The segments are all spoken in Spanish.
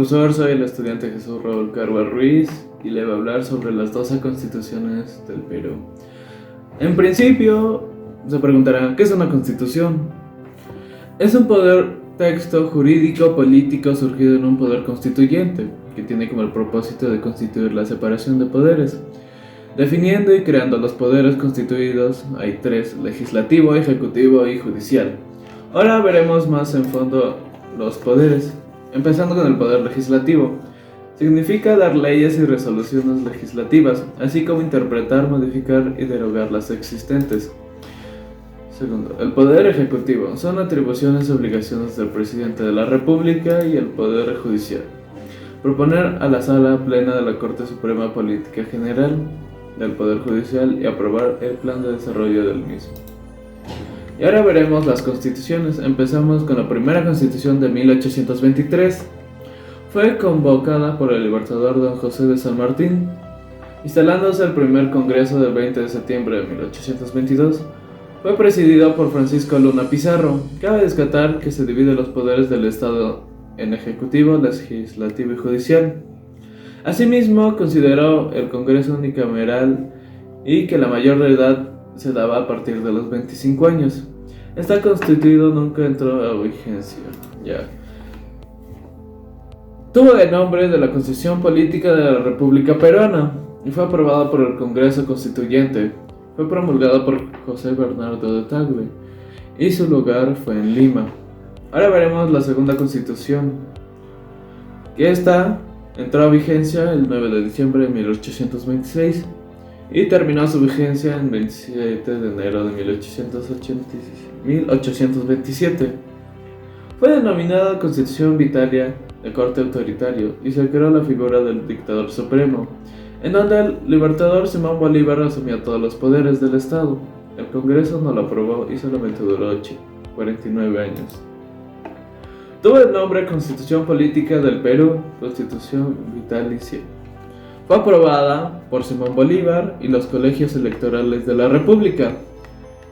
profesor, soy el estudiante Jesús Raúl Carva Ruiz y le voy a hablar sobre las 12 constituciones del Perú. En principio, se preguntarán, ¿qué es una constitución? Es un poder texto jurídico político surgido en un poder constituyente, que tiene como el propósito de constituir la separación de poderes. Definiendo y creando los poderes constituidos, hay tres: legislativo, ejecutivo y judicial. Ahora veremos más en fondo los poderes. Empezando con el poder legislativo. Significa dar leyes y resoluciones legislativas, así como interpretar, modificar y derogar las existentes. Segundo, el poder ejecutivo. Son atribuciones y obligaciones del presidente de la República y el poder judicial. Proponer a la sala plena de la Corte Suprema Política General del Poder Judicial y aprobar el plan de desarrollo del mismo. Y ahora veremos las constituciones. Empezamos con la primera constitución de 1823. Fue convocada por el libertador don José de San Martín, instalándose el primer congreso del 20 de septiembre de 1822. Fue presidido por Francisco Luna Pizarro. Cabe destacar que se divide los poderes del Estado en ejecutivo, legislativo y judicial. Asimismo, consideró el Congreso unicameral y que la mayor edad se daba a partir de los 25 años. Está constituido, nunca entró a vigencia. Tuvo el nombre de la Constitución Política de la República Peruana y fue aprobada por el Congreso Constituyente. Fue promulgada por José Bernardo de Tagle y su lugar fue en Lima. Ahora veremos la segunda Constitución, que esta entró a vigencia el 9 de diciembre de 1826 y terminó su vigencia el 27 de enero de 1827. Fue denominada Constitución Vitalicia de corte autoritario y se creó la figura del dictador supremo, en donde el libertador Simón Bolívar asumía todos los poderes del Estado. El Congreso no lo aprobó y solamente duró 49 años. Tuvo el nombre Constitución Política del Perú, Constitución Vitalicia. Fue aprobada por Simón Bolívar y los colegios electorales de la República.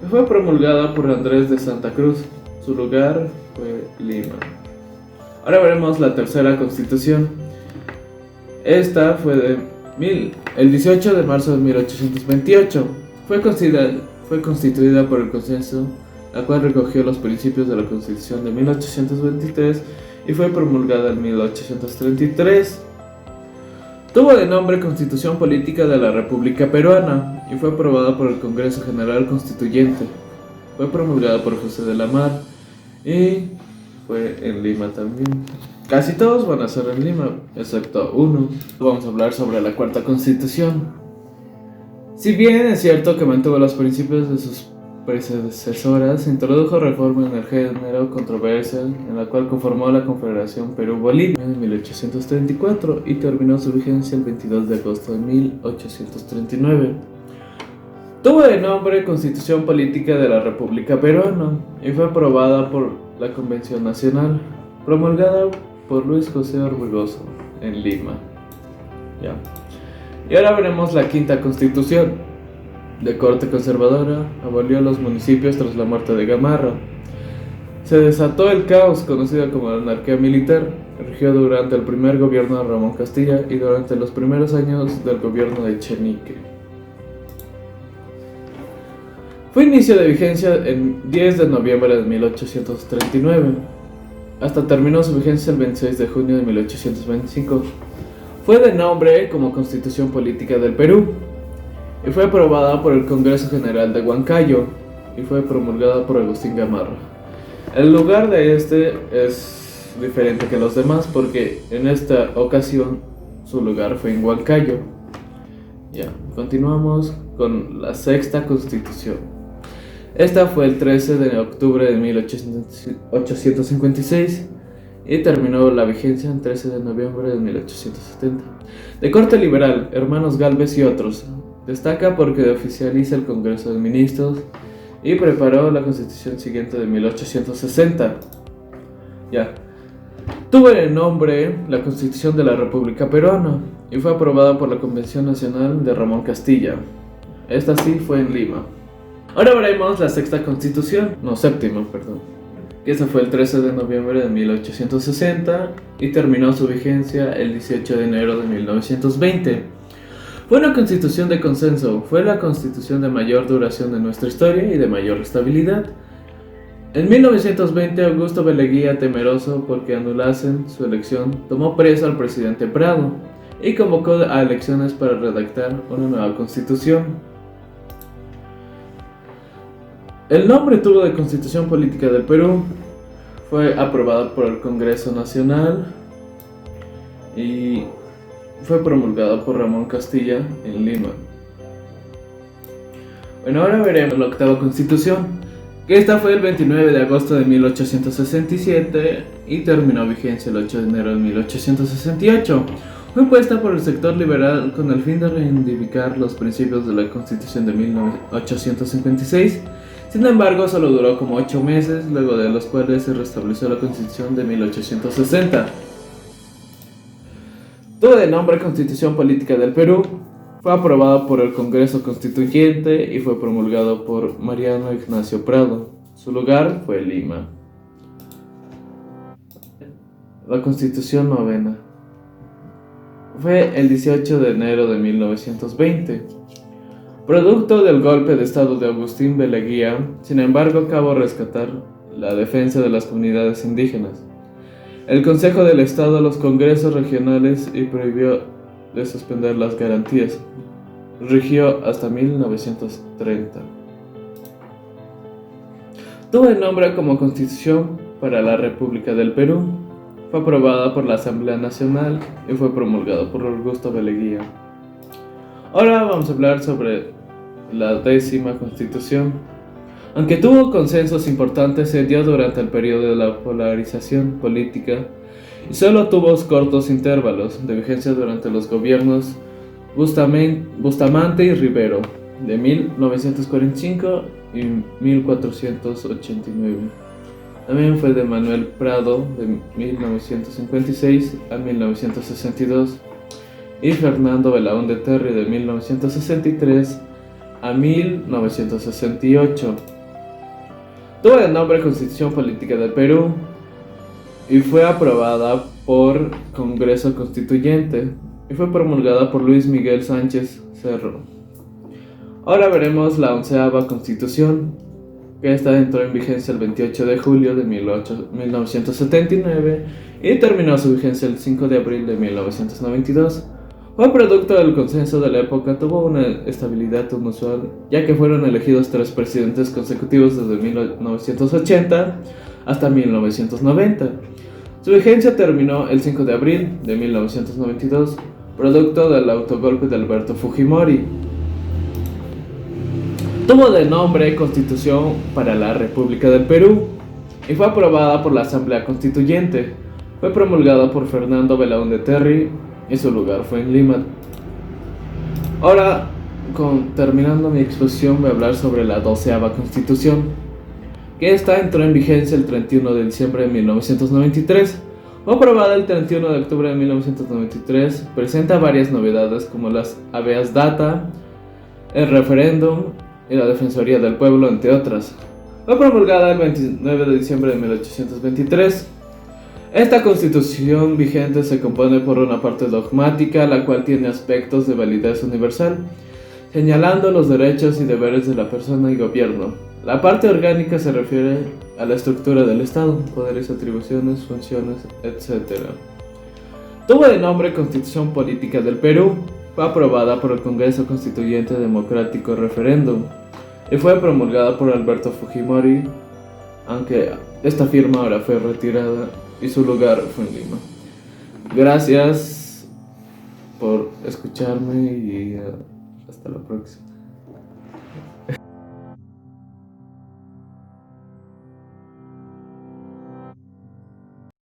Y fue promulgada por Andrés de Santa Cruz. Su lugar fue Lima. Ahora veremos la tercera Constitución. Esta fue el 18 de marzo de 1828. Fue constituida por el Consenso, la cual recogió los principios de la Constitución de 1823 y fue promulgada en 1833. Tuvo de nombre Constitución Política de la República Peruana y fue aprobada por el Congreso General Constituyente. Fue promulgada por José de la Mar y fue en Lima también. Casi todos van a ser en Lima, excepto uno. Vamos a hablar sobre la cuarta Constitución. Si bien es cierto que mantuvo los principios de sus predecesoras, introdujo reforma en el género controversial, en la cual conformó la Confederación Perú-Bolivia en 1834 y terminó su vigencia el 22 de agosto de 1839. Tuvo de nombre Constitución Política de la República Peruana y fue aprobada por la Convención Nacional, promulgada por Luis José Orbegoso en Lima. Y ahora veremos la quinta Constitución. De corte conservadora, abolió los municipios tras la muerte de Gamarra. Se desató el caos conocido como la anarquía militar, rigió durante el primer gobierno de Ramón Castilla y durante los primeros años del gobierno de Echenique. Fue inicio de vigencia el 10 de noviembre de 1839, hasta terminó su vigencia el 26 de junio de 1825. Fue de nombre como Constitución Política del Perú y fue aprobada por el Congreso General de Huancayo y fue promulgada por Agustín Gamarra. El lugar de este es diferente que los demás porque en esta ocasión su lugar fue en Huancayo. Continuamos con la sexta Constitución. Esta fue el 13 de octubre de 1856 y terminó la vigencia el 13 de noviembre de 1870. De corte liberal, hermanos Gálvez y otros. Destaca porque oficializa el Congreso de Ministros y preparó la Constitución siguiente de 1860. Tuvo el nombre la Constitución de la República Peruana y fue aprobada por la Convención Nacional de Ramón Castilla. Esta sí fue en Lima. Ahora veremos la séptima Constitución. que ese fue el 13 de noviembre de 1860 y terminó su vigencia el 18 de enero de 1920. Fue una constitución de consenso, fue la constitución de mayor duración de nuestra historia y de mayor estabilidad. En 1920, Augusto B. Leguía, temeroso porque anulasen su elección, tomó preso al presidente Prado y convocó a elecciones para redactar una nueva constitución. El nombre tuvo de Constitución Política del Perú, fue aprobada por el Congreso Nacional y fue promulgada por Ramón Castilla en Lima. Bueno, ahora veremos la octava Constitución, que esta fue el 29 de agosto de 1867 y terminó vigencia el 8 de enero de 1868. Fue puesta por el sector liberal con el fin de reivindicar los principios de la Constitución de 1856. Sin embargo, solo duró como 8 meses, luego de los cuales se restableció la Constitución de 1860. Tuvo de nombre Constitución Política del Perú, fue aprobada por el Congreso Constituyente y fue promulgado por Mariano Ignacio Prado. Su lugar fue Lima. La Constitución novena fue el 18 de enero de 1920. Producto del golpe de estado de Agustín B. Leguía, sin embargo, acabó rescatar la defensa de las comunidades indígenas. El Consejo del Estado a los congresos regionales y prohibió de suspender las garantías. Rigió hasta 1930. Tuvo el nombre como Constitución para la República del Perú. Fue aprobada por la Asamblea Nacional y fue promulgada por Augusto B. Leguía. Ahora vamos a hablar sobre la 10ª Constitución. Aunque tuvo consensos importantes, se dio durante el periodo de la polarización política y solo tuvo cortos intervalos de vigencia durante los gobiernos Bustamante y Rivero, de 1945 y 1489. También fue de Manuel Prado, de 1956 a 1962, y Fernando Belaúnde Terry, de 1963 a 1968. Tuvo el nombre Constitución Política del Perú y fue aprobada por Congreso Constituyente y fue promulgada por Luis Miguel Sánchez Cerro. Ahora veremos la 11ª Constitución, que esta entró en vigencia el 28 de julio de 1979 y terminó su vigencia el 5 de abril de 1992. Fue producto del consenso de la época, tuvo una estabilidad inusual, ya que fueron elegidos 3 presidentes consecutivos desde 1980 hasta 1990. Su vigencia terminó el 5 de abril de 1992, producto del autogolpe de Alberto Fujimori. Tuvo de nombre Constitución para la República del Perú y fue aprobada por la Asamblea Constituyente. Fue promulgada por Fernando Belaúnde Terry y su lugar fue en Lima. Ahora, terminando mi exposición, voy a hablar sobre la 12ª Constitución, que esta entró en vigencia el 31 de diciembre de 1993. Fue aprobada el 31 de octubre de 1993. Presenta varias novedades como las habeas data, el referéndum y la Defensoría del Pueblo, entre otras. Fue promulgada el 29 de diciembre de 1823. Esta constitución vigente se compone por una parte dogmática, la cual tiene aspectos de validez universal, señalando los derechos y deberes de la persona y gobierno. La parte orgánica se refiere a la estructura del Estado, poderes, atribuciones, funciones, etc. Tuvo de nombre Constitución Política del Perú, fue aprobada por el Congreso Constituyente Democrático Referéndum y fue promulgada por Alberto Fujimori, aunque esta firma ahora fue retirada y su lugar fue en Lima. Gracias por escucharme y hasta la próxima.